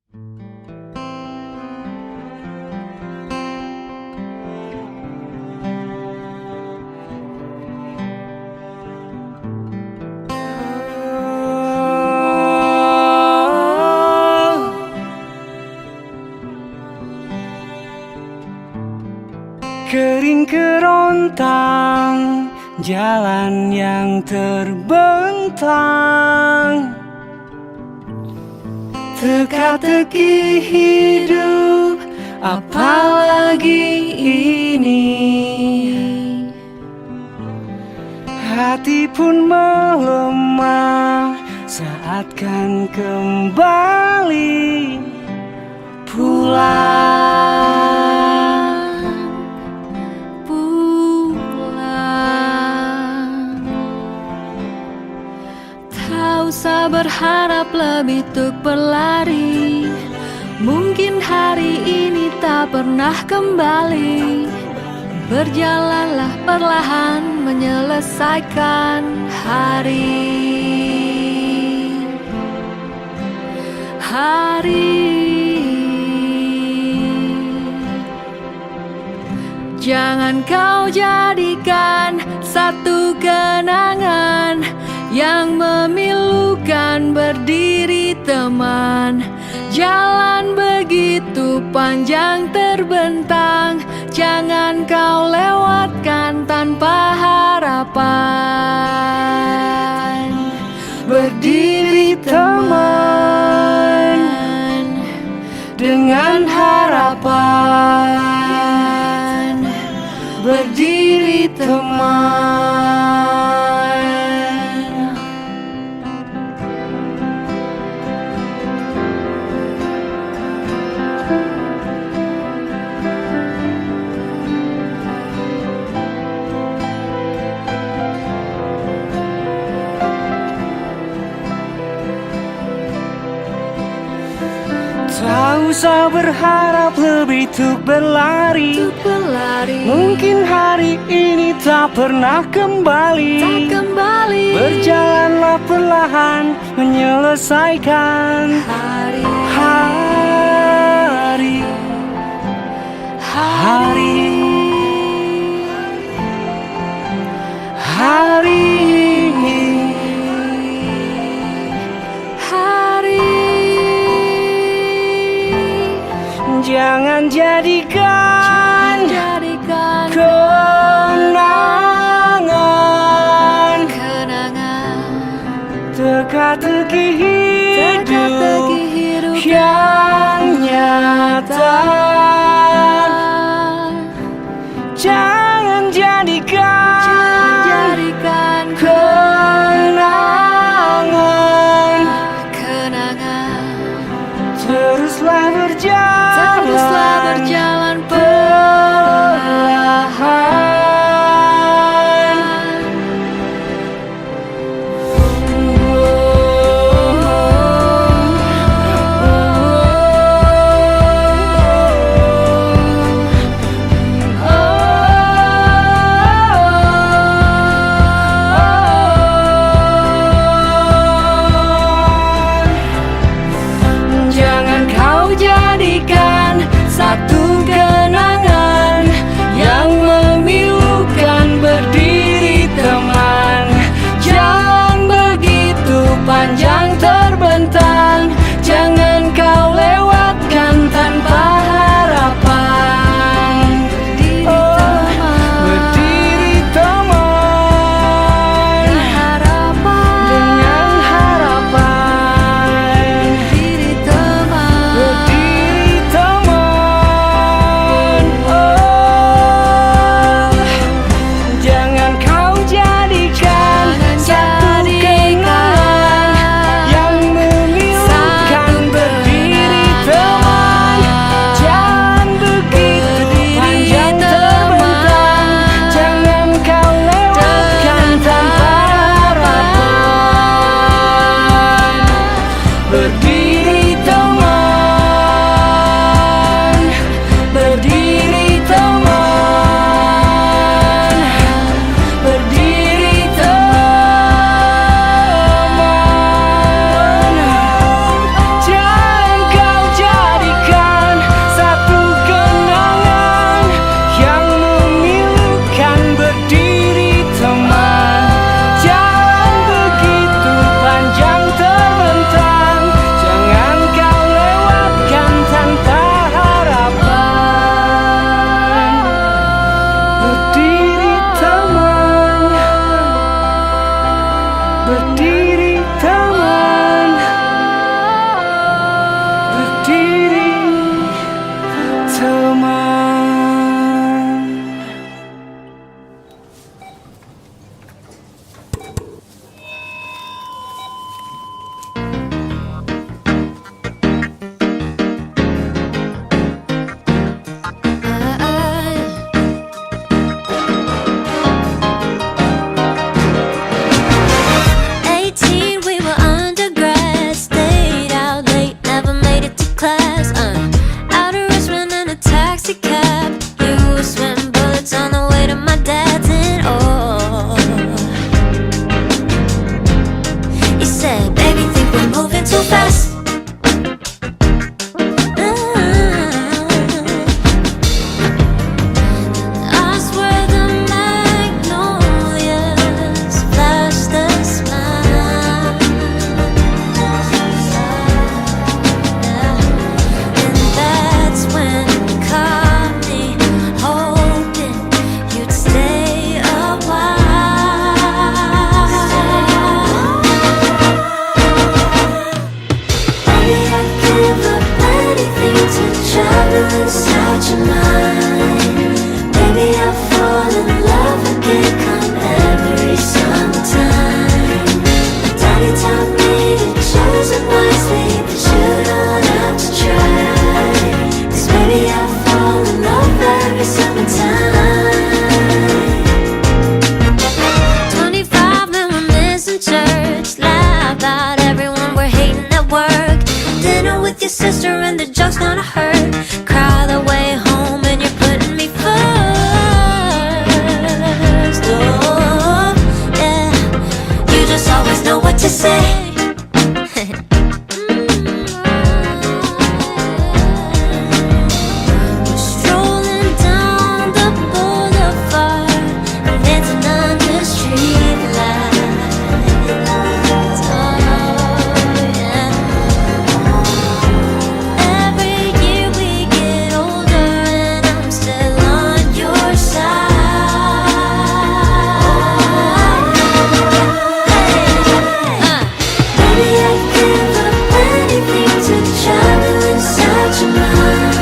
Kering kerontang, jalan yang terbentang, teka-teki hidup, apalagi ini. Hati pun melemah saat kan kembali pulang. Tak usah berharap lebih untuk berlari. Mungkin hari ini tak pernah kembali. Berjalanlah perlahan menyelesaikan hari. Jangan kau jadikan satu kenangan yang memilukan berdiri teman. Jalan begitu panjang terbentang, jangan kau lewatkan tanpa harapan. Berdiri teman dengan harapan. Berdiri teman. Tak usah berharap lebih untuk berlari. Mungkin hari ini tak pernah kembali. Berjalanlah perlahan menyelesaikan hari. Jangan jadikan kenangan teka-teki hidup yang nyata. Jangan jadikan kenangan. Teruslah berjalan perlahan. Jangan kau jadikan satu such a mind. Maybe I'll fall in love again come every summertime. Daddy taught me to choose it wisely, but you don't have to try. 'Cause maybe I'll fall in love every summertime. 25 and we're missing church. Laugh about everyone we're hating at work. Dinner with your sister and the joke's gonna hurt. Cry the way home and you're putting me first. Oh, yeah. You just always know what to say. We're strolling down the boulevard, dancing under streetlights. Oh, yeah. Every year we get older and I'm still on your side. Maybe I'd give up anything to travel in such a mind.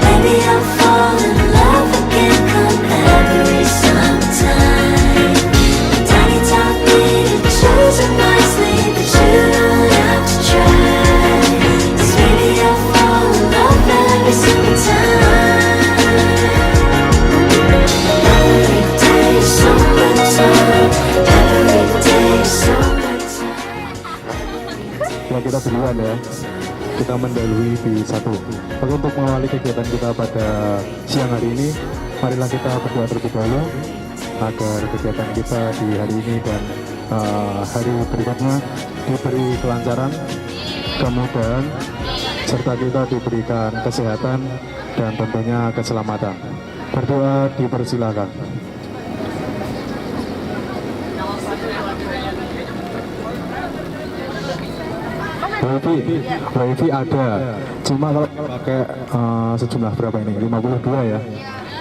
Maybe I'll fall in love again come every summertime. Daddy taught me to choose it wisely, but you don't have to try. 'Cause maybe I'll fall in love every summertime. Every day is summertime. Every day is summertime. Ya kita duluan ya, kita mendahului di satu. Oke, untuk mengawali kegiatan kita pada siang hari ini, marilah kita berdoa terlebih dahulu agar kegiatan kita di hari ini dan hari berikutnya diberi kelancaran, kemudahan, serta kita diberikan kesehatan dan tentunya keselamatan. Berdoa dipersilakan. Wifi ada, cuma kalau pakai sejumlah berapa ini? 52 ya,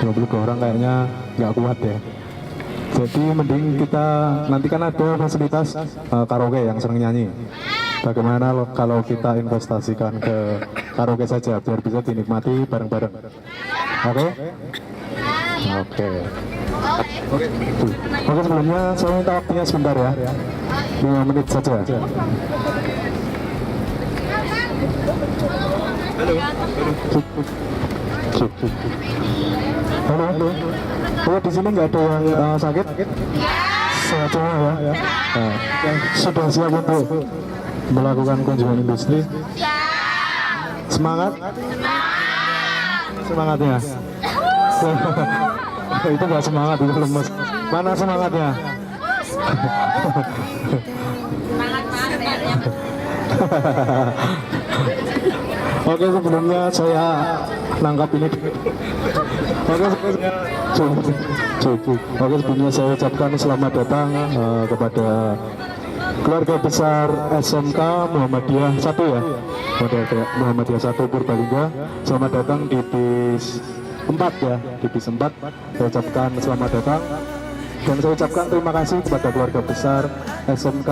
52 orang kayaknya nggak kuat ya. Jadi mending kita, nanti kan ada fasilitas karaoke yang sering nyanyi. Bagaimana kalau kita investasikan ke karaoke saja biar bisa dinikmati bareng-bareng. Oke? Oke. Oke, sebelumnya saya minta waktunya sebentar ya, 5 menit saja. Halo. Oh, di sini nggak ada yang sakit? Sehat semua ya. Nah, yang sudah siap untuk melakukan kunjungan industri? Semangat? Semangatnya? Itu nggak semangat, itu lemes. Mana semangatnya? Oke, sebelumnya saya nangkap ini. Oke, sebelumnya saya ucapkan selamat datang kepada keluarga besar SMK Muhammadiyah 1 ya, Muhammadiyah 1 Purbalingga. Selamat datang di bis 4 ya, di bis 4. Saya ucapkan selamat datang dan saya ucapkan terima kasih kepada keluarga besar SMK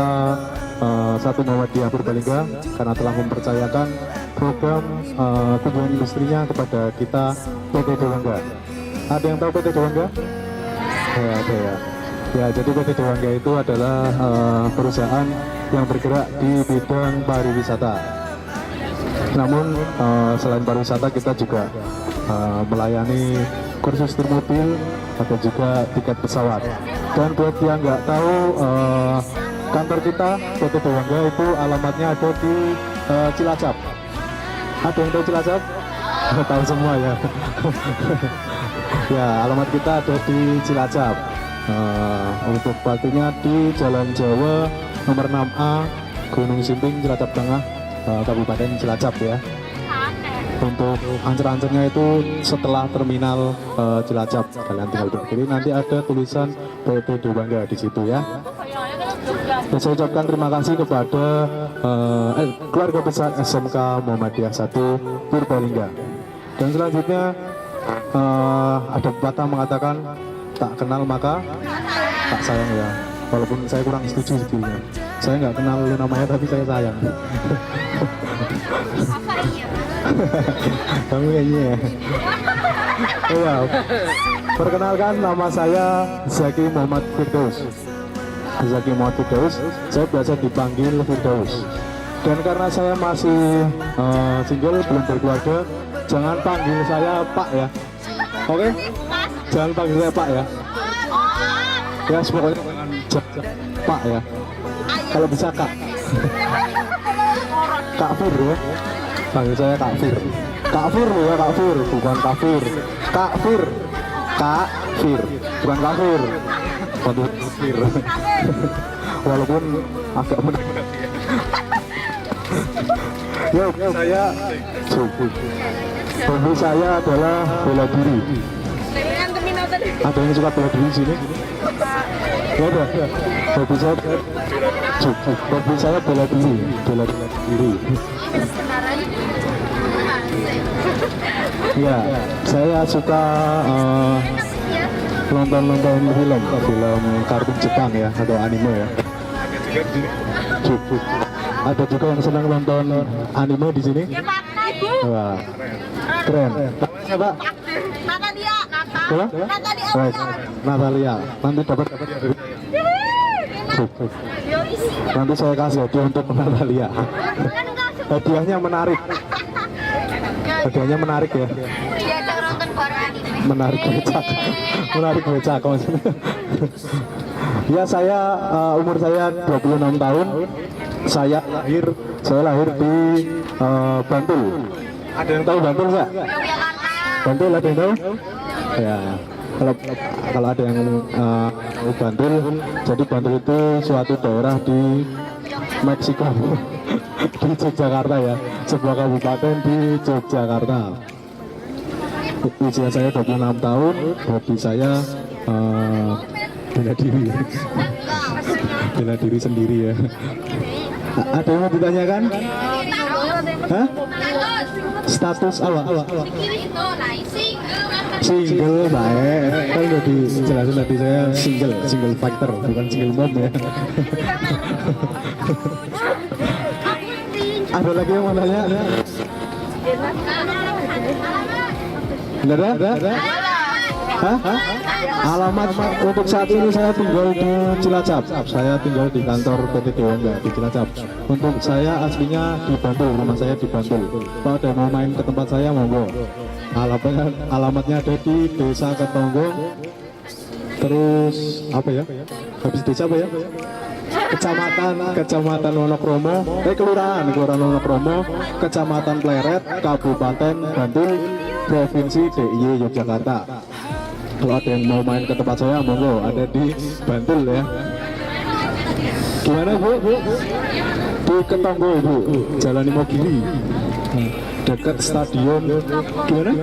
1 Muhammadiyah Purbalingga karena telah mempercayakan program kunjungan industrinya kepada kita PT Dewangga. Ada yang tahu PT Dewangga? Ya, ada ya. Ya, jadi PT Dewangga itu adalah perusahaan yang bergerak di bidang pariwisata. Namun selain pariwisata kita juga melayani kursus setir mobil atau juga tiket pesawat. Dan buat yang nggak tahu, kantor kita PT Dewangga itu alamatnya ada di Cilacap. Ada yang tahu Cilacap? Tahu semua ya. Ya, alamat kita ada di Cilacap. Untuk waktunya di Jalan Jawa nomor 6A Gunung Simping, Cilacap Tengah, Kabupaten Cilacap ya. Untuk ancer-ancernya itu setelah terminal Cilacap, kalian tinggal pilih, nanti ada tulisan PT Dewangga di situ ya. Dan saya ucapkan terima kasih kepada keluarga besar SMK Muhammadiyah 1 Purbalingga. Dan selanjutnya ada pepatah mengatakan tak kenal maka tak sayang ya. Walaupun saya kurang setuju sebetulnya. Saya nggak kenal namanya tapi saya sayang. Kamu ini ya. Iya. Perkenalkan, nama saya Zaki Muhammad Firdaus. Zaki Muhammad Firdaus. Saya biasa dipanggil Firdaus. Dan karena saya masih single, belum berkeluarga, jangan panggil saya Pak ya. Oke? Jangan panggil saya Pak ya. Ya, pokoknya jangan Pak ya. Kalau bisa Kak. Kak Fir ya. Panggil saya Kak Fir. Kak Fir ya, Kak Fir, bukan Kafir. Kak Fir. Kak Fir, bukan Kafir. Panggil Fir. Walaupun agak benar-benar. Ya, saya hobi saya adalah bela diri. Ada yang suka bela diri di sini? Ya ada. Hobi saya bela diri. Ya, saya suka nonton film kartun Jepang ya, atau anime ya. Ada juga yang senang nonton anime di sini. Wah, keren. Siapa? Natalia. Siapa? Baik, Natalia. Nanti dapat. Nanti saya kasih hadiah untuk Natalia. Hadiahnya menarik. Hadiahnya menarik ya. Menarik becak maksudnya. Ya, saya umur saya 26 tahun. Saya lahir di Bantul. Ada yang tahu Bantul nggak? Bantul ada yang tahu? Ya, kalau ada yang Bantul, jadi Bantul itu suatu daerah di Meksiko, di Yogyakarta ya, sebuah kabupaten di Yogyakarta. Usia saya 26 tahun, hobi saya bela diri, bela diri sendiri ya. Ada yang mau ditanyakan? Hah? Status apa? Single, baik. Kan udah dijelasin tadi, saya single fighter, bukan single mom ya. Ada lagi yang mau tanya? Nggak ada? Hah? Alamat untuk saat ini saya tinggal di Cilacap. Saya tinggal di kantor PT Dewangga di Cilacap. Untuk saya aslinya di Bantul, rumah saya di Bantul. Kalau ada mau main ke tempat saya, monggo. Alamatnya ada di Desa Ketonggong. Terus apa ya? Habis desa apa ya? Kecamatan Wonokromo, Kelurahan Wonokromo, Kecamatan Pleret, Kabupaten Bantul, Provinsi DIY Yogyakarta. Kalau ada yang mau main ke tempat saya, monggo, ada di Bantul ya. Gimana Bu? Di Ketongo Bu, Jalan Imogiri, dekat stadion. Gimana?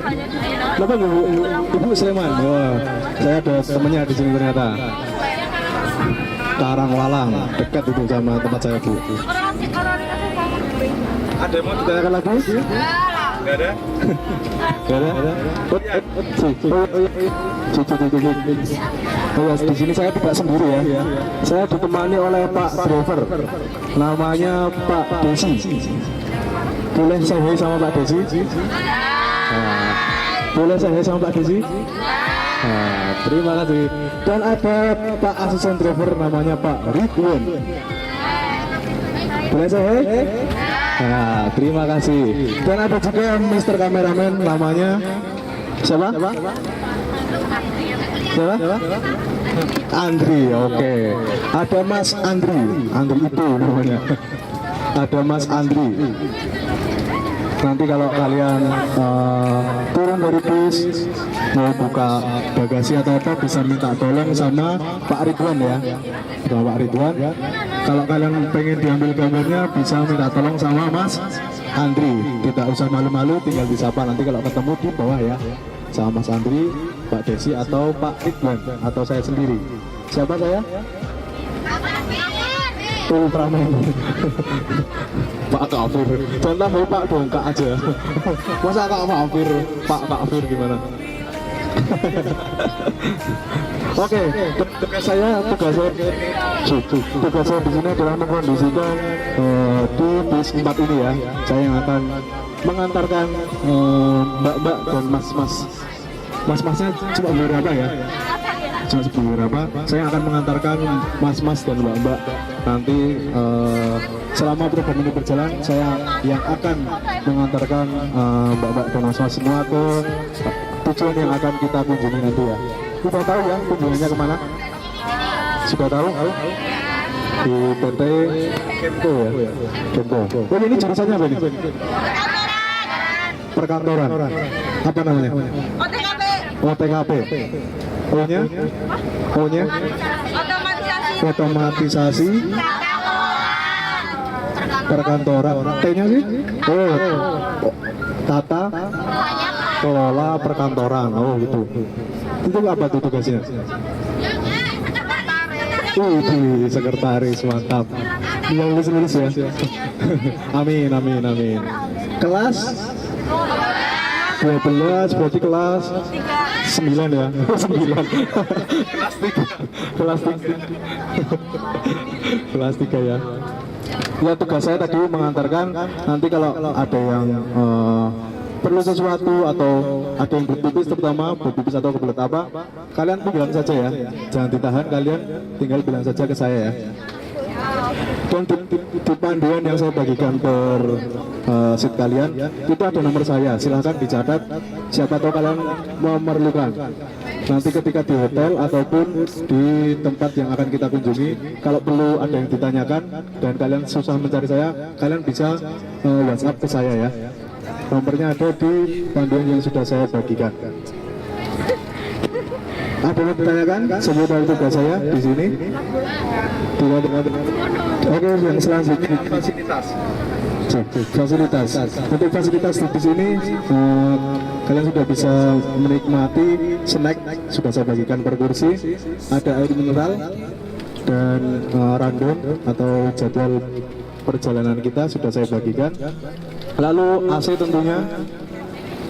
Kenapa Bu? Ibu Sleman. Wah, saya ada temennya di sini ternyata. Karangwalang, dekat itu sama tempat saya Bu. Ada yang mau ditanyakan lagi? Gak ada? Gak ada? Oh ya, di sini saya tidak sendiri ya. Saya ditemani oleh Pak driver. Namanya Pak Desi. Boleh saya sama Pak Desi? Boleh saya sama Pak Desi? Terima kasih. Dan ada Pak asisten driver namanya Pak Ridwan. Boleh saya? Terima kasih. Dan ada juga Mr. Kameramen namanya siapa? Andri, oke. Ada Mas Andri itu namanya. Ada Mas Andri. Nanti kalau kalian turun dari bis mau buka bagasi atau apa, bisa minta tolong sama Pak Ridwan ya, sama Pak Ridwan. Kalau kalian pengen diambil gambarnya, bisa minta tolong sama Mas Andri. Tidak usah malu-malu, tinggal disapa nanti kalau ketemu di bawah ya, sama Mas Andri, Pak Desi atau Pak Ridwan atau saya sendiri. Siapa saya? Ultraman. Pak Kafir. Contoh Pak Dongkak aja. Masa Kak Kafir, Pak Kafir gimana? Oke, tugas saya di sini adalah mengkondisikan di bis 4 ini ya. Saya yang akan mengantarkan mbak-mbak dan mas-masnya cuma beberapa ya, cuma beberapa. Saya akan mengantarkan mas-mas dan mbak-mbak nanti selama program ini berjalan. Saya yang akan mengantarkan mbak-mbak dan mas-mas semua ke tujuan yang akan kita kunjungi nanti ya. Kita tahu ya kunjungannya kemana? Sudah tahu? Di PT Kemko ya, Kemko. Oh ini jurusannya apa ini? Perkantoran. Apa namanya? OTKP. O-nya? O-nya? Otomatisasi perkantoran. T-nya sih? Oh, tata kelola perkantoran. Oh gitu. Itu apa tuh tugasnya? Sekretaris, mantap. Yang lulus ya. Amin, amin, amin. Kelas 12, berarti kelas 9 ya. 9. Kelas 3. Kelas 3 ya. Ya tugas saya tadi mengantarkan, nanti kalau ada yang perlu sesuatu atau ada yang berpipis, terutama berpipis atau kebelet apa, kalian bilang saja ya, jangan ditahan, kalian tinggal bilang saja ke saya ya. Dan di panduan yang saya bagikan per sheet kalian itu ada nomor saya, silahkan dicatat, siapa tahu kalian memerlukan nanti ketika di hotel ataupun di tempat yang akan kita kunjungi. Kalau perlu ada yang ditanyakan dan kalian susah mencari saya, kalian bisa WhatsApp ke saya ya. Nomornya ada di panduan yang sudah saya bagikan. Ada yang ditanyakan seputar tugas saya di sini? Oke, yang selanjutnya fasilitas. Untuk fasilitas di sini kalian sudah bisa menikmati snack, sudah saya bagikan per kursi. Ada air mineral dan random atau jadwal perjalanan kita sudah saya bagikan. Lalu AC tentunya.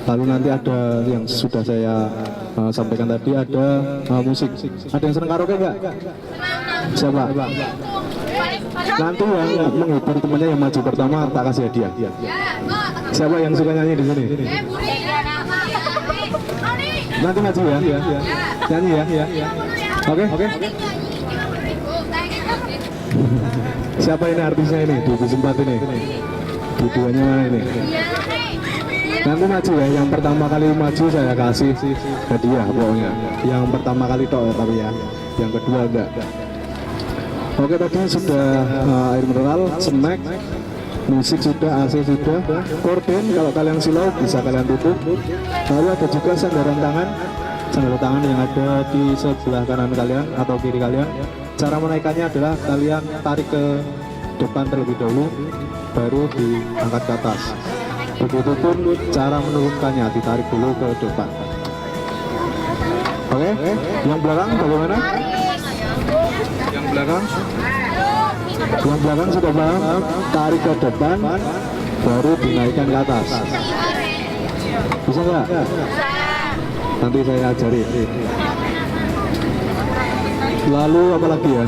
Lalu nanti ada yang sudah saya sampaikan tadi, ada musik. Ada yang senang karaoke enggak? Siapa? Nanti yang menghibur temannya yang maju pertama tak kasih hadiah. Siapa yang suka nyanyi di sini? Nanti maju ya. Nyanyi ya. Oke. Siapa ini artisnya ini? Di sempat ini. Videonya mana ini? Nanti maju ya, yang pertama kali maju saya kasih hadiah pokoknya. Yang pertama kali toh tapi ya, yang kedua enggak. Oke, tadi sudah air mineral, snack, musik sudah, AC sudah, korden kalau kalian silau bisa kalian tutup. Lalu ada juga sandaran tangan yang ada di sebelah kanan kalian atau kiri kalian. Cara menaikannya adalah kalian tarik ke depan terlebih dahulu, baru diangkat ke atas. Begitupun cara menurunkannya, ditarik dulu ke depan. Oke, yang belakang bagaimana? Yang belakang sudah paham? Tarik ke depan, baru dinaikkan ke atas. Bisa nggak? Nanti saya ajari. Lalu apa lagi ya?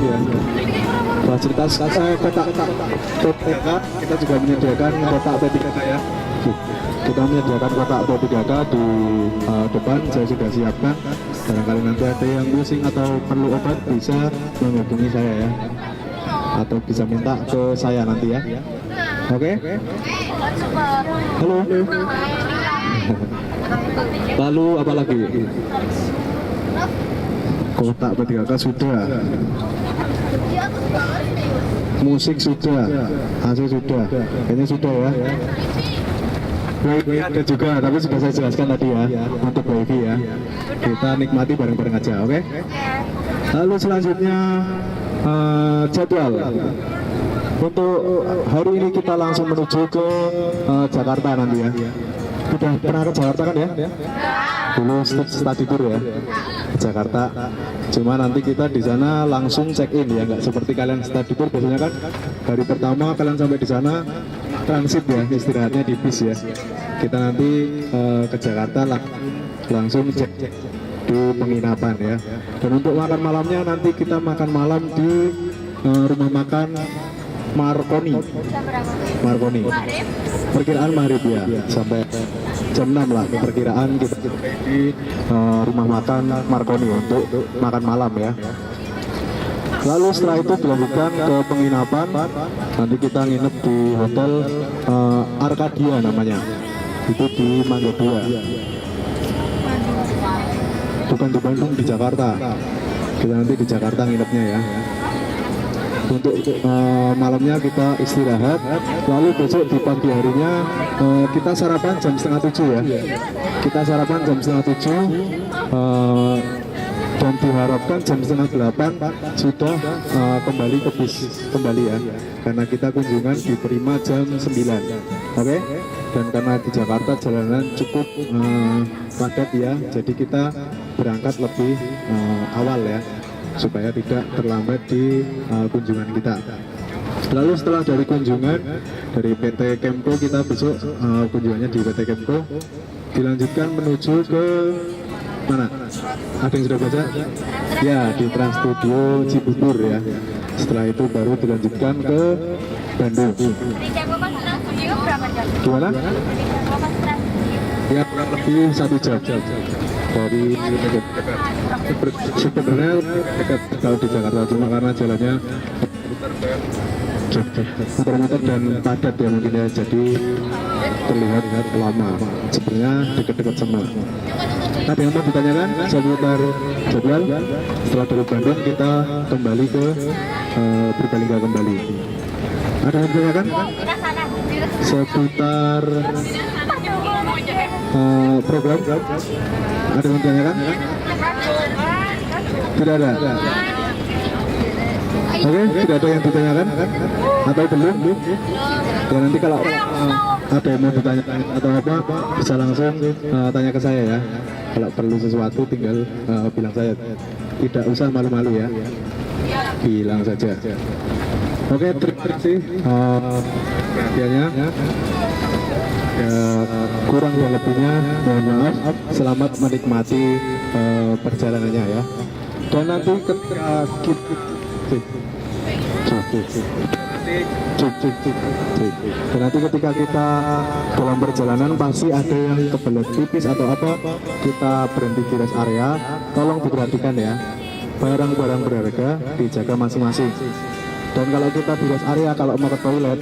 Fasilitas kotak P3K, kita juga menyediakan kotak P3K ya. Kita menyediakan kotak P3K di depan, saya sudah siapkan. Barangkali nanti ada yang pusing atau perlu obat bisa menghubungi saya ya, atau bisa minta ke saya nanti ya. Oke? Halo. Lalu apa lagi? Kotak P3K sudah, musik sudah, AC sudah, kayaknya sudah ya. Wifi ada juga, tapi sudah saya jelaskan tadi ya, untuk wifi ya. Kita nikmati bareng-bareng aja, oke? Lalu selanjutnya jadwal. Untuk hari ini kita langsung menuju ke Jakarta nanti ya. Udah pernah ke Jakarta kan ya? Dulu study tour ya, ke Jakarta. Cuma nanti kita di sana langsung check in ya, nggak seperti kalian study tour biasanya kan. Hari pertama kalian sampai di sana transit ya, istirahatnya di bis ya. Kita nanti ke Jakarta langsung cek di penginapan ya. Dan untuk makan malamnya nanti kita makan malam di rumah makan Marconi. Perkiraan maghrib ya, sampai jam 6 lah perkiraan kita di rumah makan Marconi untuk makan malam ya. Lalu setelah itu dilanjutkan ke penginapan. Nanti kita nginep di hotel Arcadia namanya. Itu di Mangga 2. Bukan di Bandung, di Jakarta. Kita nanti di Jakarta nginepnya ya. Untuk malamnya kita istirahat, lalu besok di pagi harinya kita sarapan jam setengah 7 ya. Kita sarapan jam setengah 7 dan diharapkan jam setengah 8 sudah kembali ke bis kembali ya, karena kita kunjungan di Prima jam 9. Oke? Dan karena di Jakarta jalanan cukup padat ya, jadi kita berangkat lebih awal ya, supaya tidak terlambat di kunjungan kita. Lalu setelah dari kunjungan dari PT Kemko, kita besok kunjungannya di PT Kemko, dilanjutkan menuju ke mana? Ada yang sudah baca? Ya, di Trans Studio Cibubur ya. Setelah itu baru dilanjutkan ke Bandung. Gimana? Ya, kurang lebih 1 jam dari sebenarnya dekat kalau di Jakarta, cuma karena jalannya muter-muter dan padat ya mungkin ya, jadi terlihat lama. Sebenarnya dekat-dekat semua. Ada yang mau ditanyakan seputar jadwal? Setelah dari Bandung kita kembali ke Purbalingga kembali. Ada yang ditanyakan seputar program? Ada yang ditanyakan? Tidak ada. Oke, tidak ada yang ditanyakan atau belum? Dan nanti kalau ada yang mau ditanya atau apa, bisa langsung tanya ke saya ya. Kalau perlu sesuatu tinggal bilang saya. Tidak usah malu-malu ya, bilang saja. Oke, terima kasih perhatiannya. Ya, kurang dan lebihnya mohon maaf. Selamat menikmati perjalanannya ya. Dan nanti ketika kita dan nanti ketika kita dalam perjalanan pasti ada yang kebelet tipis atau apa, kita berhenti di rest area. Tolong diperhatikan ya, barang-barang berharga dijaga masing-masing. Dan kalau kita di rest area, kalau mau ke toilet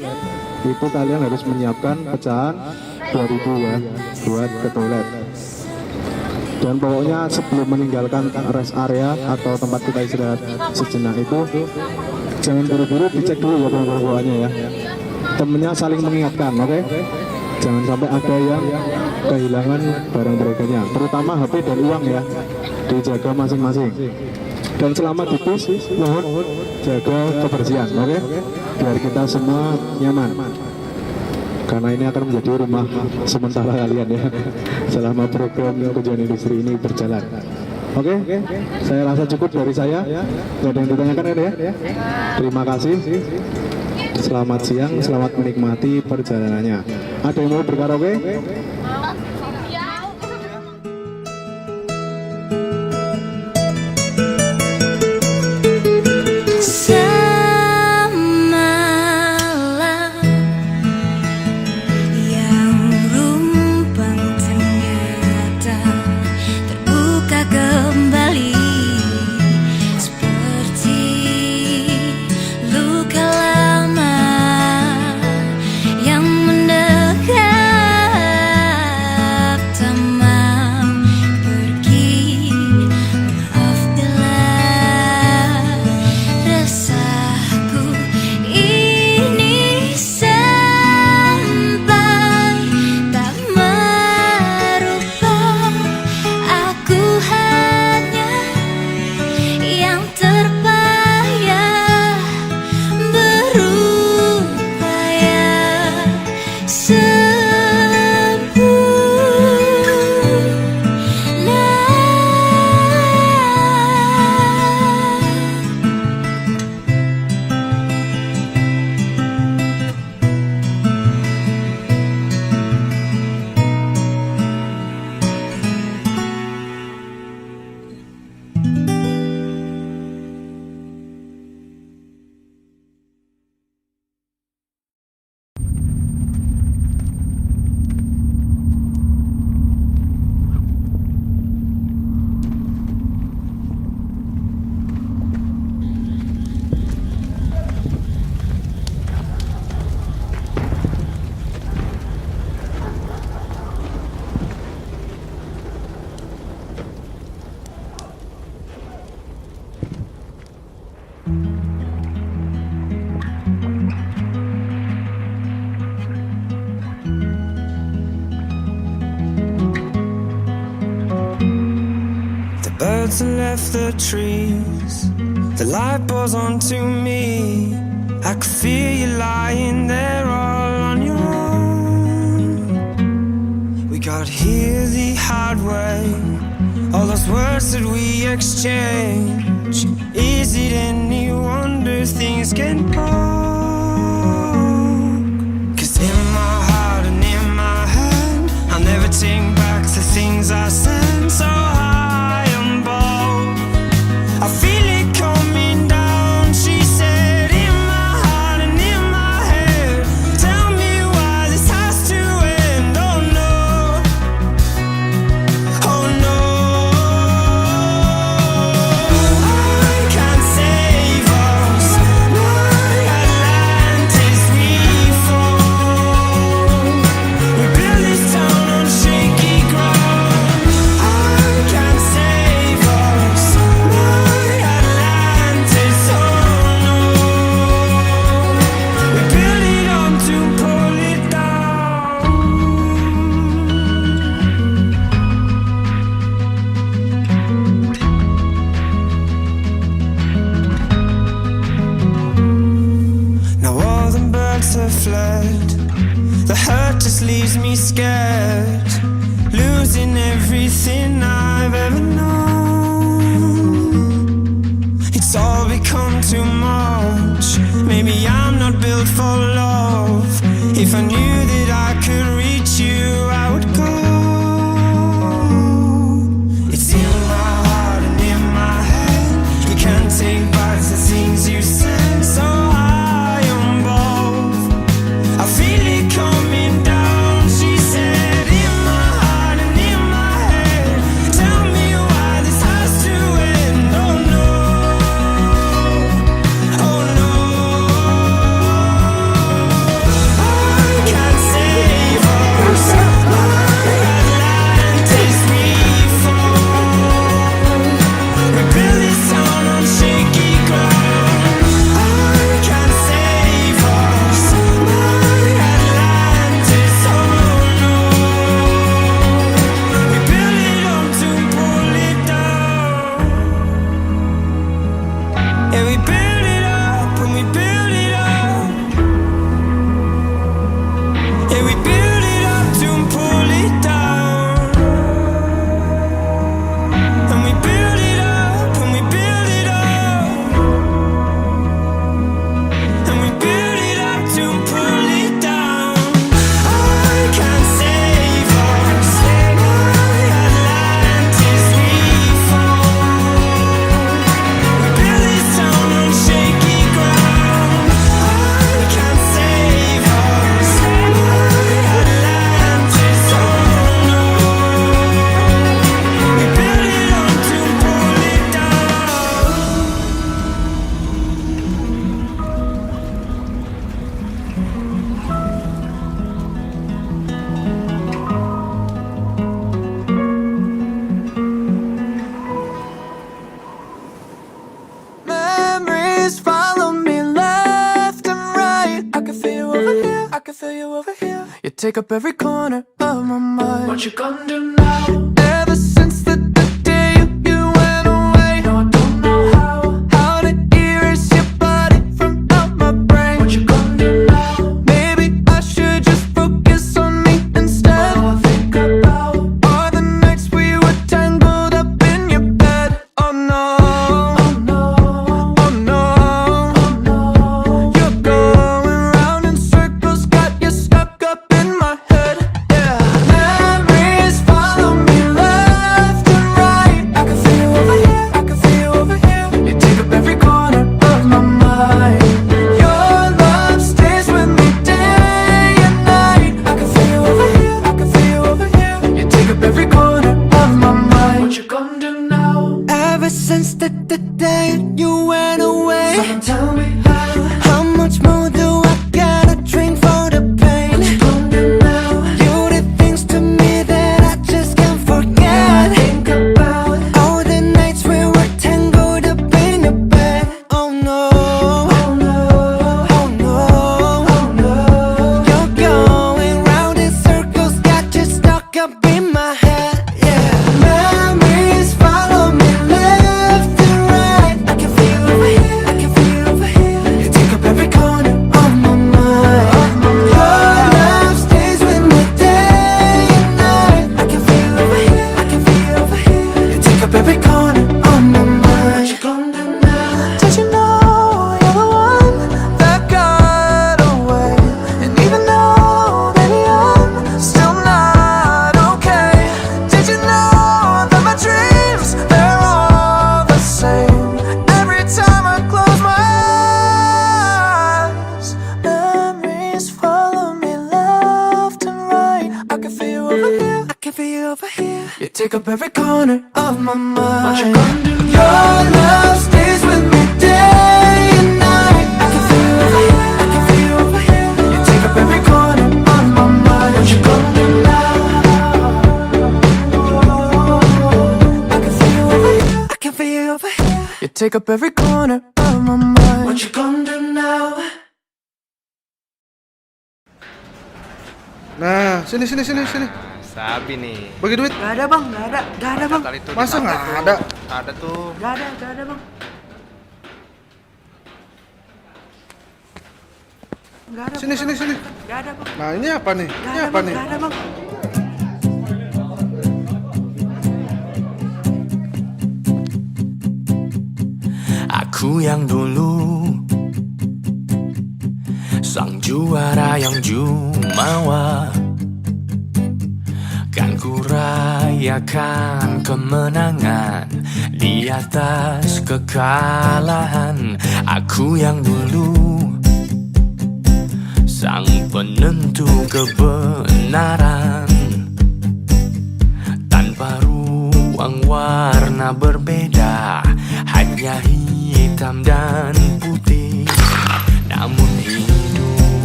itu kalian harus menyiapkan pecahan 2000 ya buat ke toilet. Dan pokoknya sebelum meninggalkan rest area atau tempat kita istirahat sejenak itu, jangan buru-buru, dicek dulu ya barang-barangannya ya. Temennya saling mengingatkan, oke? Jangan sampai ada yang kehilangan barang berharganya, terutama HP dan uang ya, dijaga masing-masing. Dan selama di bis, mohon jaga kebersihan, oke? Biar kita semua nyaman. Karena ini akan menjadi rumah sementara kalian ya, selama program kunjungan industri ini berjalan. Oke, saya rasa cukup dari saya. Tidak ada yang ditanyakan ada ya? Terima kasih. Selamat siang, selamat menikmati perjalanannya. Ada yang mau berkaraoke? Yang mendekat Birds have left the trees, the light pours onto me. I could feel you lying there all on your own. We got here the hard way, all those words that we exchange. Is it any wonder things can go? Cause in my heart and in my hand, I'll never take back the things I said. So high and bold, I feel it coming down. She said, in my heart and in my head, tell me why this has to end. Oh no, oh no, I can't save us. My Atlantis, we fall. We build this town on shaky ground. I can't save us. My Atlantis, oh no. We build it up to pull it down. Now all the birds have fled, the hurt just leaves me scared, losing everything I've ever known. It's all become too much. Maybe I'm not built for love. If I knew that I could reach you, I would go. It's in my heart and in my head. You can't take back the things you said. So high on both, I feel it coming down. She said, in my heart and in my head, tell me why this has to end. Oh no, oh no, I can't save us. My Atlantis, we fall. We build this town on shaky ground. I can't save us. My Atlantis, oh no. We build it up to pull it down. Yeah, we build it up and we build it up. Yeah, we build it up to pull it down. And we build it up and we build it up. And we build it up to pull it down. I can't save us. My Atlantis, we fall. We build this town on shaky ground. I can't save us. My Atlantis, oh no. We build it up to pull it down. Memories follow me left and right. I can feel you over here, I can feel you over here. You take up every corner of my mind. What you gonna do now? Ever since the day you went away, no, I don't know how to erase your body from out my brain. What you gonna do now? Maybe I should just focus on me instead. All I think about are the nights we were tangled up in your bed. Oh no, oh no, oh no, oh no. You're going round in circles, got you stuck up in my head. Yeah, memories follow me left and right. I can feel you over here, I can feel you over here. You take up every corner of my mind. Your love stays with me day and night. I can feel you over here, I can feel you over here. You take up every corner of my mind. What you gonna do now? Ever since the day you went away, someone tell me how much more do I gotta drink for the pain? What you gonna do now? You did things to me that I just can't forget. Think about all the nights we were tangled up in your bed. Oh no, oh no, oh no, oh no. You're going round in circles, got you stuck up in my head. Yeah, memories follow me take up every corner of my mind. What you gonna do? Your love stays with me day and night. I can feel you over here, I can feel you over here. You take up every corner of my mind. What you gonna do now? I can feel you over here, I can feel you over here. You take up every corner of my mind. What you gonna do now? Nah, sini. Sabi nih. Bagi duit. Gak ada bang, gak ada bang. Kali itu Masa dipakai nggak tuh. ada? Ada tuh. Gak ada bang. Gak ada. Sini. Gak ada bang. Nah, ini apa nih? Gak Ini ada apa bang, nih? gak ada bang. Aku yang dulu sang juara yang jumawa, kan ku rayakan kemenangan di atas kekalahan. Aku yang dulu sang penentu kebenaran, tanpa ruang warna berbeda, hanya hitam dan putih. Namun hidup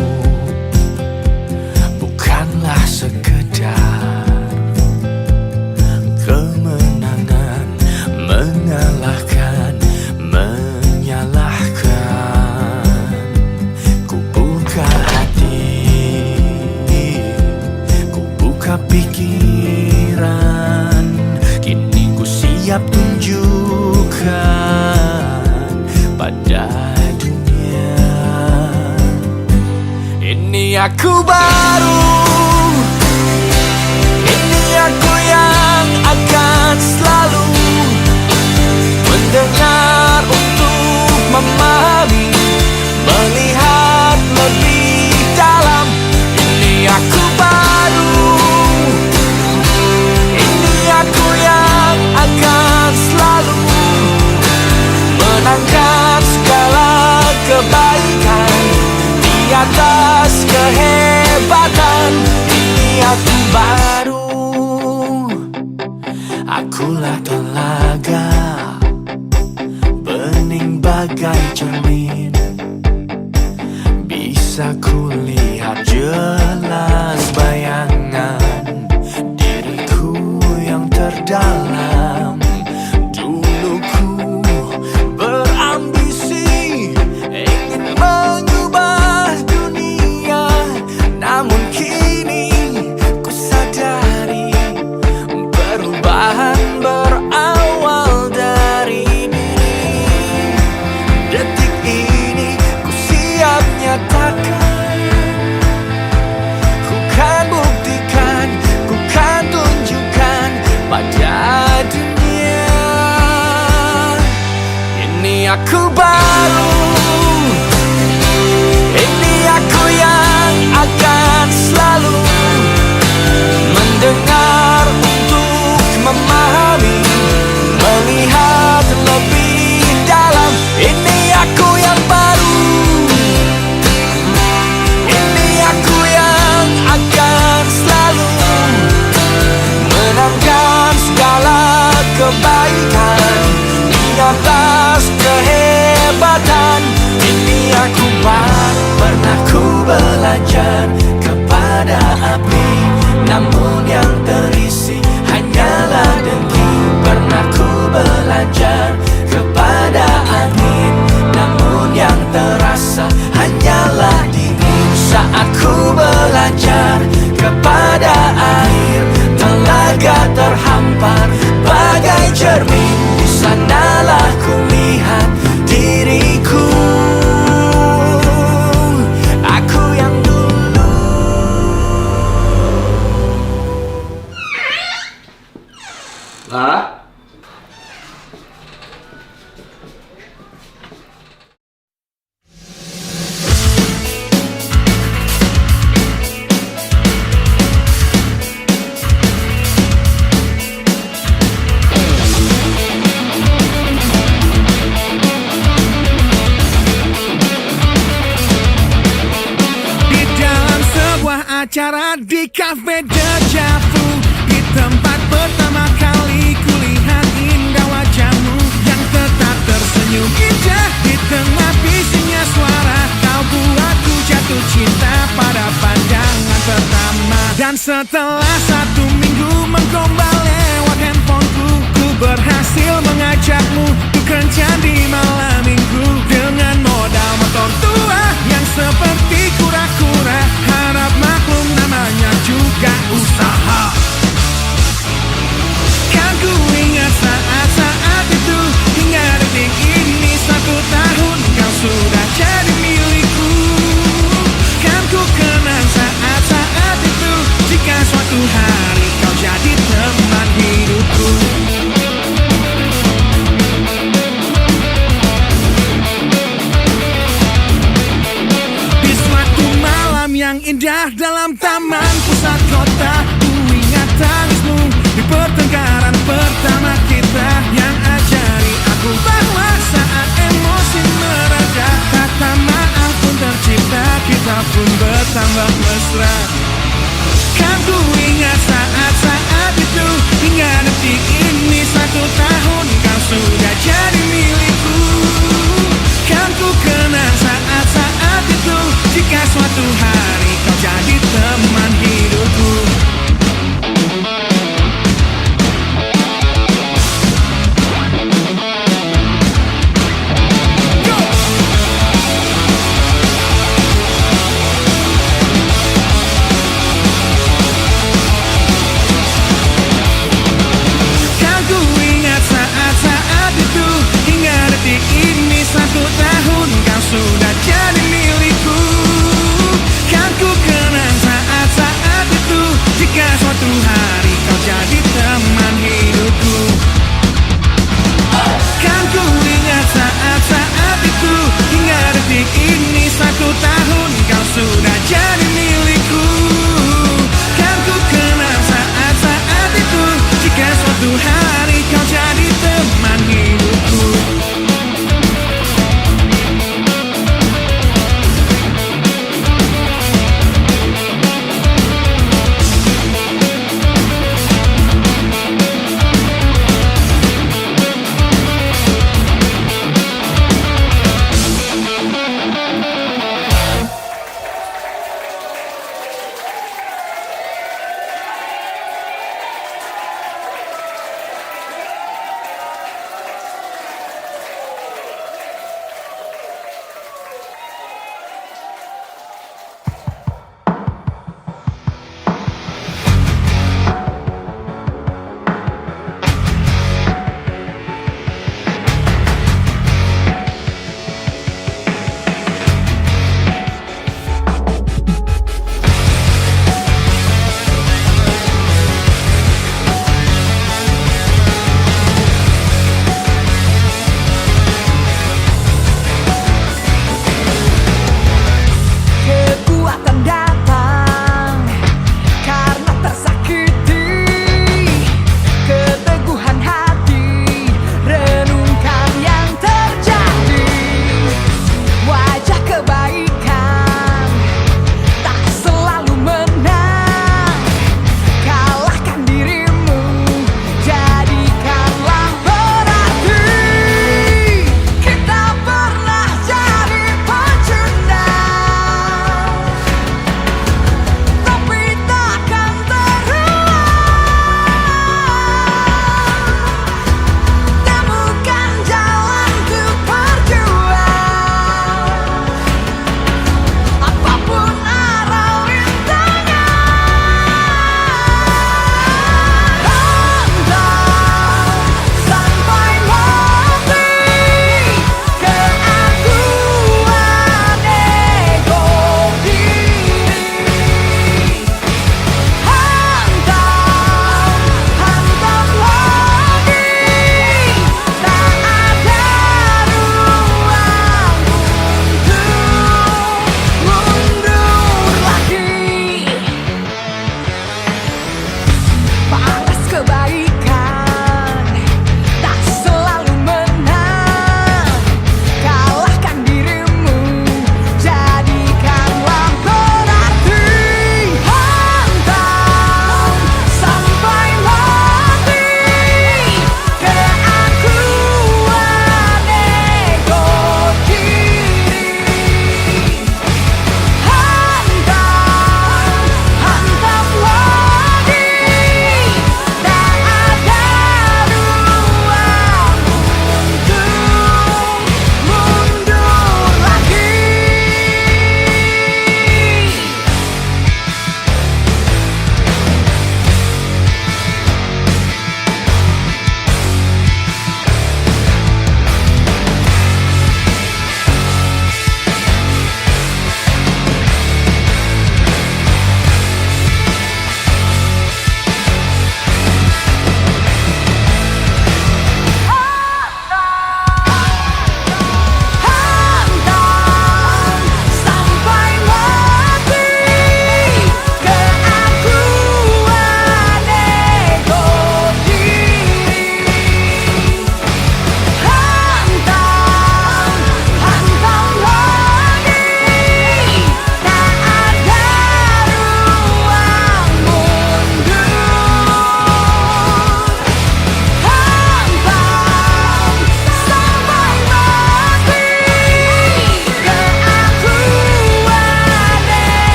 bukanlah sekedar kemenangan, mengalahkan, menyalahkan. Ku buka hati, ku buka pikiran, kini ku siap tunjukkan pada dunia. Ini aku baru, ini aku yang akan selalu mendengar untuk memahami, melihat lebih dalam. Ini aku baru, ini aku yang akan selalu menangkan segala kebaikan di atas kehebatan. Ini aku baru, akulah telaga, bening bagai cermin, bisa kulihat jelas bayangan diriku yang terdalam. Dulu ku berambisi, ingin mengubah dunia, namun kini ku sadari perubahan berawal dari diri. Detik ini ku siap nyatakan, ku kan buktikan, ku kan tunjukkan pada dunia. Ini aku baru, ini aku yang akan selalu mendengar untuk memahami, melihat lebih dalam. Ini aku yang baru, ini aku yang akan selalu menangkan segala kebaikan di atas kehebatan. Ini aku baru, pernah ku belajar kepada api, namun yang terisi hanyalah dengki. Pernah ku belajar kepada angin, namun yang terasa hanyalah dingin. Saat ku belajar kepada air, telaga terhampar bagai cermin. Di sanalah ku lihat diriku, aku yang dulu. Lah? Di dalam sebuah acara di cafe Deja Vu, di tempat pertama kali kulihat indah wajahmu yang tetap tersenyum indah di tengah bisiknya suara. Kau buatku jatuh cinta pada pandangan pertama. Dan setelah 1 minggu menggombal lewat handphoneku, ku berhasil mengajakmu untuk kencan di malam minggu dengan modal motor tua yang seperti kura-kura. Harap maklum namanya juga usaha. Kan ku ingat saat-saat itu hingga detik ini 1 tahun kau sudah jadi milikku. Kan ku kenang saat-saat itu jika suatu hari kau jadi teman hidupku. Di suatu malam yang indah dalam taman pusat kota, ku ingat tangismu di pertengkaran pertama kita yang ajari aku bahwa saat emosi mereda kata maaf pun tercipta, kita pun bertambah mesra. Kan ku ingat saat-saat itu hingga detik ini 1 tahun kau sudah jadi milikku. Kan ku kenang saat-saat itu jika suatu hari kau jadi teman hidupku. Kan ku ingat saat-saat itu hingga detik ini 1 tahun kau sudah jadi milikku.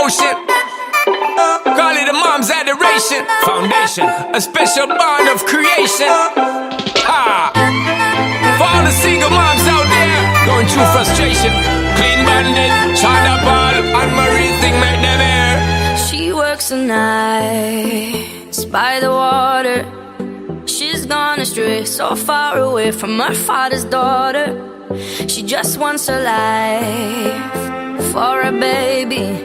devotion. Call it a mom's adoration. Foundation, a special bond of creation. Ha! For all the single moms out there going through frustration, Clean Bandit, China Ball, and Marie thing make them air. She works the nights by the water. She's gone astray, so far away from her father's daughter. She just wants a life for a baby.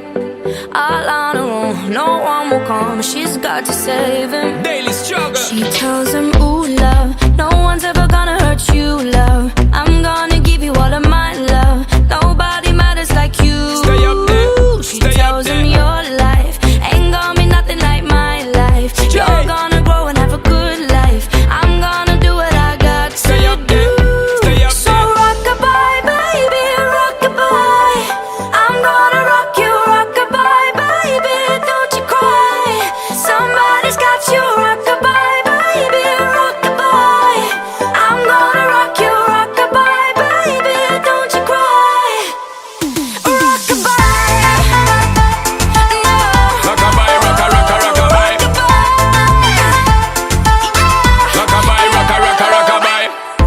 All on her own, no one will come. She's got to save him. Daily struggle. She tells him, ooh, love, no one's ever gonna hurt you, love. I'm gonna give you all of my love. Nobody matters like you. Stay up there. She Stay tells up him there. your life ain't gonna be nothing like my life. You're gonna grow and have a good life. I'm gonna do what I got Stay to up do. there. Stay up So there. rock-a-bye, baby, rock-a-bye. I'm gonna rock you, rock-a-bye, baby, don't you cry. Somebody's got you, rock-a-bye, baby, rock-a-bye. I'm gonna rock you, rock-a-bye, baby, don't you cry. Rock-a-bye, no. Rockabye, rocka, rocka, rockabye. Rockabye, rocka, rocka, rockabye.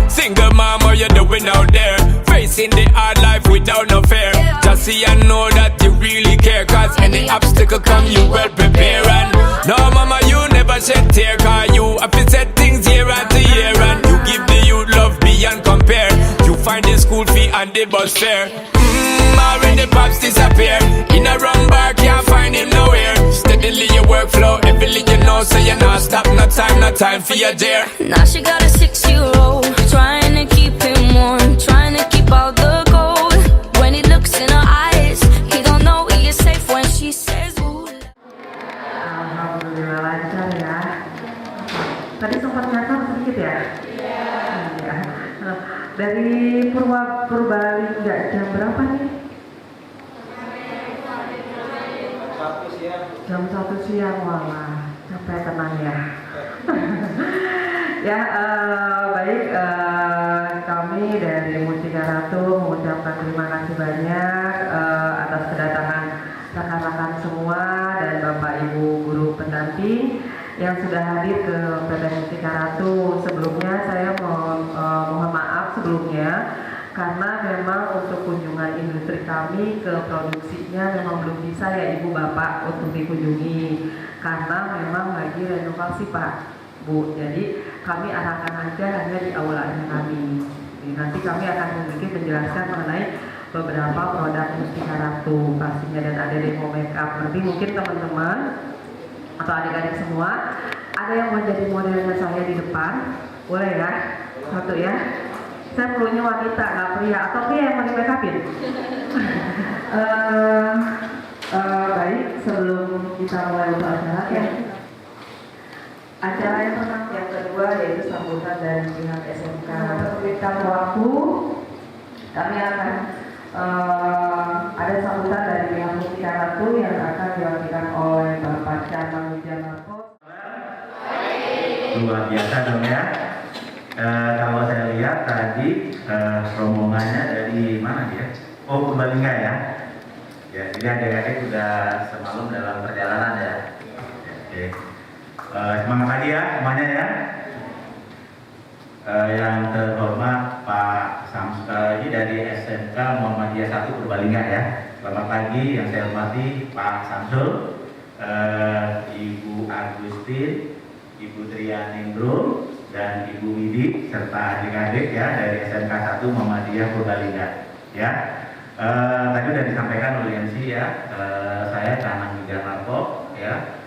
Single mom, what you doing out there? Facing the hard life without no fear. Just see and know that you really care. Cause any obstacle come, you well prepare. And no, mama, you never shed tear. Cause you have to set things year after year. And you give the youth love beyond compare. You find the school fee and the bus fare. Already pops disappear. In a wrong bar, can't find him nowhere. Steadily your workflow, everything you know, so you not stop, no time for your dear. Now she got a 6-year-old, trying to keep him warm, trying to keep out the cold. When he looks in her eyes, he don't know he is safe when she says, ooh. Alhamdulillah lancar ya. Tadi sempat ngakak sedikit ya? Iya. Dari Purbalingga jam berapa nih? Jam 1 siang, wala. Capek tenang ya. Ya, baik, kami dari Mustika Ratu mengucapkan terima kasih banyak atas kedatangan rekan-rekan semua dan Bapak Ibu guru pendamping yang sudah hadir ke PT Mustika Ratu. Sebelumnya saya mohon maaf sebelumnya karena memang untuk kunjungan industri kami ke produksinya memang belum bisa ya Ibu Bapak untuk dikunjungi karena memang lagi renovasi Pak Bu. Jadi kami arahkan aja hanya di aulanya kami. Jadi, nanti kami akan sedikit menjelaskan mengenai beberapa produk Mustika Ratu pastinya dan ada demo makeup. Nanti mungkin teman-teman atau adik-adik semua ada yang mau jadi modelnya saya di depan, boleh ya? Satu ya. Saya perlunya wanita, nggak pria atau pria yang mau di make upin. Baik, sebelum kita mulai untuk acara ya. Acara yang pertama, yang kedua yaitu sambutan dari pihak SMK. Berikan waktu, kami akan ada sambutan dari pihak Mustika Ratu yang akan diwakilkan oleh Bapak Canang Wijanarko. Luar biasa dong ya. Kalau saya lihat tadi rombongannya dari mana dia? Oh, Purbalingga ya. Ya, jadi adik-adik sudah semalam dalam perjalanan ya. Oke. Semangat pagi ya semuanya ya. Yang terhormat Pak Samsul ini dari SMK Muhammadiyah 1 Purbalingga ya. Selamat pagi yang saya hormati Pak Samsul, Ibu Agustin, Ibu Trianindro, dan Ibu Widi serta adik-adik ya dari SMK 1 Muhammadiyah Purbalingga ya. Tadi sudah disampaikan oleh MC ya, saya Canang Wijanarko ya,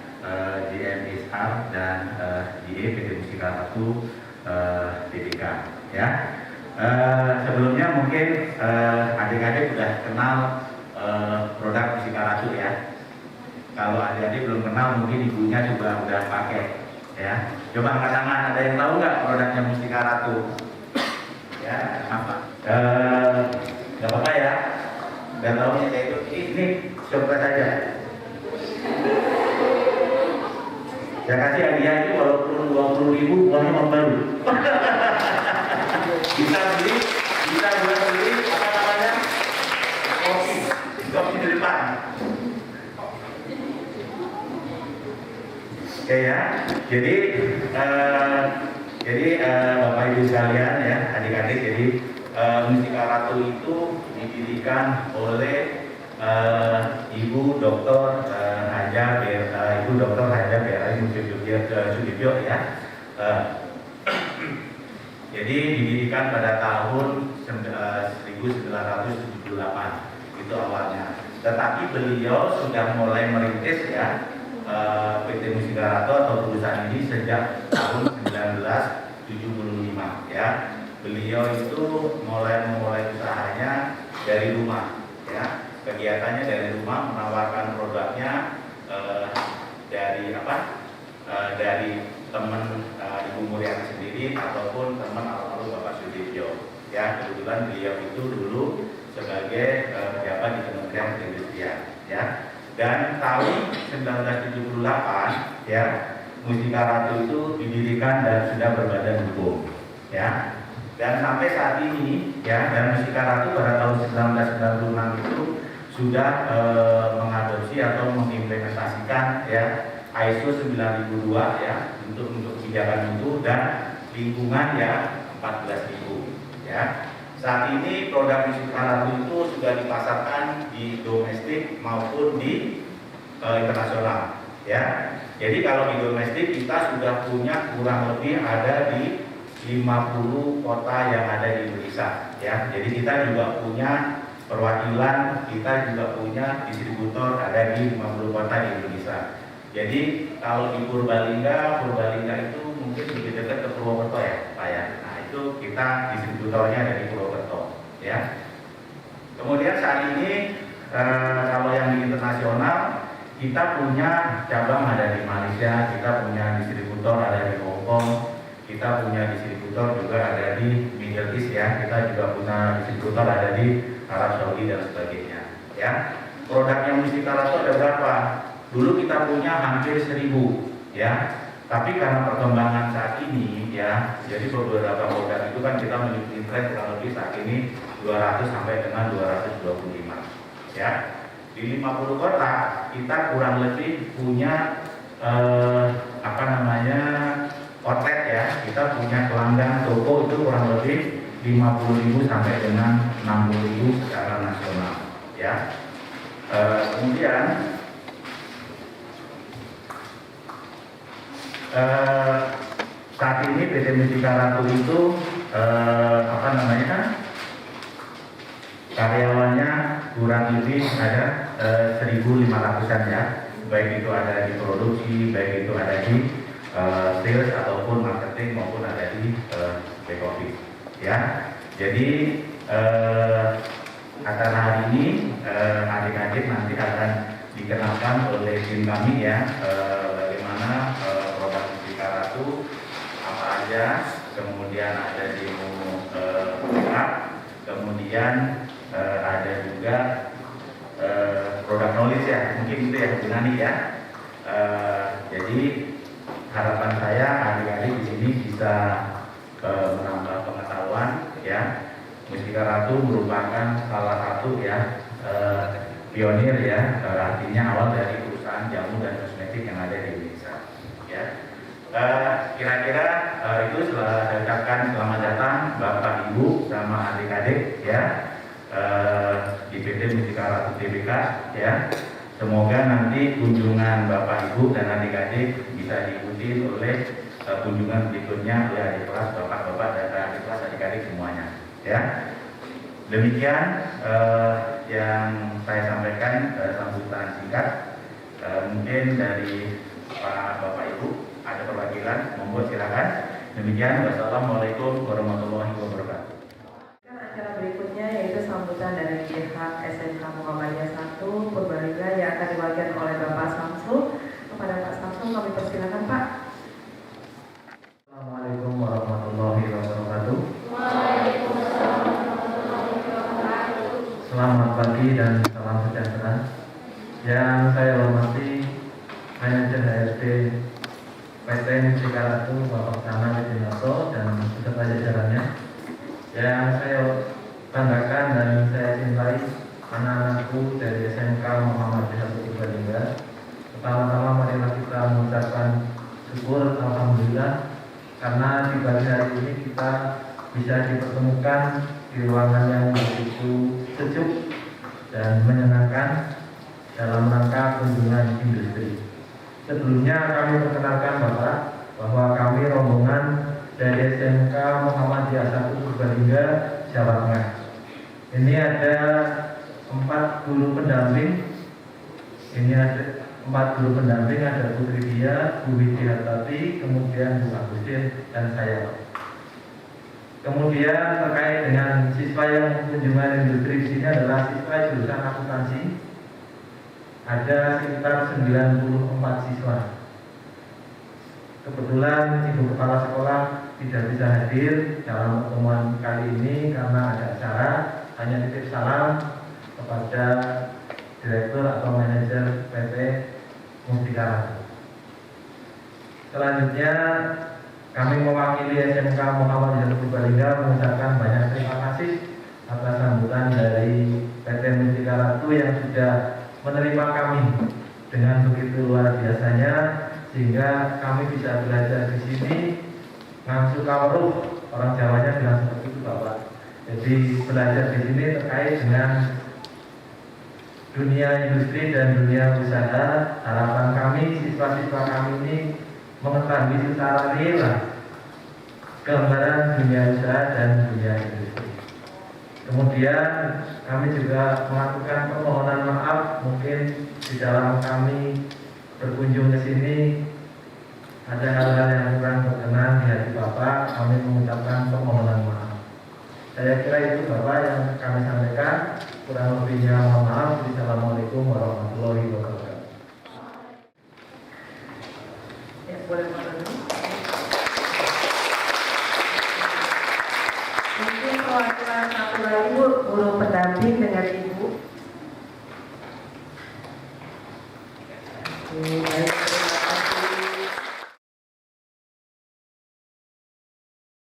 GMSR dan GE PT Mustika Ratu TBK ya. Sebelumnya mungkin adik-adik sudah kenal produk Mustika Ratu ya. Kalau adik-adik belum kenal mungkin ibunya juga udah pakai ya. Coba angkat tangan, ada yang tahu nggak produknya Mustika Ratu? Ya, apa? Nggak apa-apa ya. Dan tahunya yaitu ini coba saja. Saya kasih hadiah itu walaupun 20.000 uangnya uang baru. Bisa beli, bisa buat beli apa namanya? Kopi di depan. ya. Jadi Bapak Ibu sekalian ya, adik-adik, jadi Mustika Ratu itu didirikan oleh Ibu Dr. Ibu Dr. Haja Berari Sudibyo ya. Jadi didirikan pada tahun 1978 itu awalnya. Tetapi beliau sudah mulai merintis ya PT Mustika Ratu atau perusahaan ini sejak tahun 1975 ya. Beliau itu mulai usahanya dari rumah ya. Kegiatannya dari rumah, menawarkan produknya dari teman Ibu Muriani sendiri ataupun teman almarhum Bapak Sudibyo ya. Kebetulan beliau itu dulu sebagai pejabat di Kementerian Perindustrian ya. Dan tahun 1978 ya, Mustika Ratu itu didirikan dan sudah berbadan hukum ya. Dan sampai saat ini ya, dan Mustika Ratu pada tahun 1996 itu sudah mengadopsi atau mengimplementasikan ya ISO 9002 ya untuk kebijakan mutu dan lingkungan ya 14.000 ya. Saat ini produk Mustika Ratu itu sudah dipasarkan di domestik maupun di internasional ya. Jadi kalau di domestik kita sudah punya kurang lebih ada di 50 kota yang ada di Indonesia ya. Jadi kita juga punya perwakilan, kita juga punya distributor ada di 50 kota di Indonesia. Jadi kalau di Purbalingga itu mungkin lebih dekat ke Purwokerto ya Pak ya. Nah itu kita distributornya ada di Purwokerto ya. Kemudian saat ini kalau yang di internasional kita punya cabang ada di Malaysia, kita punya distributor ada di Hong Kong, kita punya distributor juga ada di Middle East ya, kita juga punya distributor ada di Arab Saudi dan sebagainya ya. Produknya Mustika Ratu ada berapa? Dulu kita punya hampir 1.000 ya. Tapi karena perkembangan saat ini ya, jadi beberapa produk itu kan kita memiliki tren kurang lebih saat ini 200 sampai dengan 225 ya. Di 50 kota kita kurang lebih punya outlet ya. Kita punya pelanggan toko itu kurang lebih 50.000 sampai dengan 60.000 secara nasional ya. Kemudian saat ini PT Mustika Ratu itu karyawannya kurang lebih ada 1.500-an ya, baik itu ada di produksi, baik itu ada di sales ataupun marketing maupun ada di back office ya. Jadi acara hari ini adik-adik nanti akan dikenalkan oleh tim kami ya, bagaimana produk Mustika Ratu apa aja, kemudian ada demo kemudian ada juga produk knowledge ya, mungkin itu ya Bu Nani ya. Jadi harapan saya adik-adik di sini bisa menambah pengetahuan ya. Mustika Ratu merupakan salah satu ya pionir ya, artinya awal dari perusahaan jamu dan kosmetik yang ada di Indonesia ya. Kira-kira itu saya ucapkan selamat datang Bapak Ibu sama adik-adik ya di PT Mustika Ratu Tbk ya. Semoga nanti kunjungan Bapak Ibu dan adik-adik bisa diikuti oleh kunjungan berikutnya oleh adik kelas Bapak-bapak dan adik kelas adik-adik semuanya ya. Demikian yang saya sampaikan sambutan singkat. Mungkin dari Pak Bapak Ibu ada perwakilan, monggo silakan. Demikian, wassalamualaikum warahmatullahi wabarakatuh. Acara berikutnya yaitu sambutan dari pihak SMK Muhammadiyah 1 Purbalingga yang akan diwakilkan oleh Bapak Samsul. Kepada Pak Samsul kami persilakan Pak. Assalamualaikum warahmatullahi wabarakatuh. Selamat pagi dan salam sejahtera. Yang saya hormati Manajer HRD PT Mustika Ratu Bapak Sana Widinarto dan beserta jajarannya. Yang saya banggakan dan saya cintai anak-anakku dari SMK Muhammadiyah 1 Purbalingga. Pertama-tama marilah kita mengucapkan bersyukur alhamdulillah karena di pagi hari ini kita bisa dipertemukan di ruangan yang begitu sejuk dan menyenangkan dalam rangka kunjungan industri. Sebelumnya kami perkenalkan Bapak bahwa kami rombongan dari SMK Muhammadiyah 1 Purbalingga, Jawa Tengah. Ini ada 4 guru pendamping. Ini ada 4 guru pendamping, ada Bu Tridia, Bu Widihartati, kemudian Bu Agusin, dan saya. Kemudian terkait dengan siswa yang kunjungan industri di sini adalah siswa jurusan akuntansi. Ada sekitar 94 siswa. Kebetulan Ibu Kepala Sekolah tidak bisa hadir dalam pertemuan kali ini karena ada acara. Hanya titip salam kepada Direktur atau Manajer PT Mustika Ratu. Selanjutnya kami mewakili SMK Muhammadiyah Purbalingga mengucapkan banyak terima kasih atas sambutan dari PT Mustika Ratu yang sudah menerima kami dengan begitu luar biasanya, sehingga kami bisa belajar di sini ngangsu kaweruh, orang Jawanya bilang seperti itu Bapak. Jadi belajar di sini terkait dengan dunia industri dan dunia usaha. Harapan kami siswa-siswa kami ini mengetahui secara real gambaran dunia usaha dan dunia industri. Kemudian kami juga melakukan permohonan maaf mungkin di dalam kami berkunjung ke sini ada hal-hal yang kurang berkenan di hati Bapak. Kami mengucapkan permohonan maaf. Saya kira itu Bapak yang kami sampaikan. Kurang lebihnya mohon maaf. Assalamualaikum warahmatullahi wabarakatuh. Ya, boleh Pak. Mungkin perwakilan satu lagi Bu, guru pendamping dengan Ibu. Baik.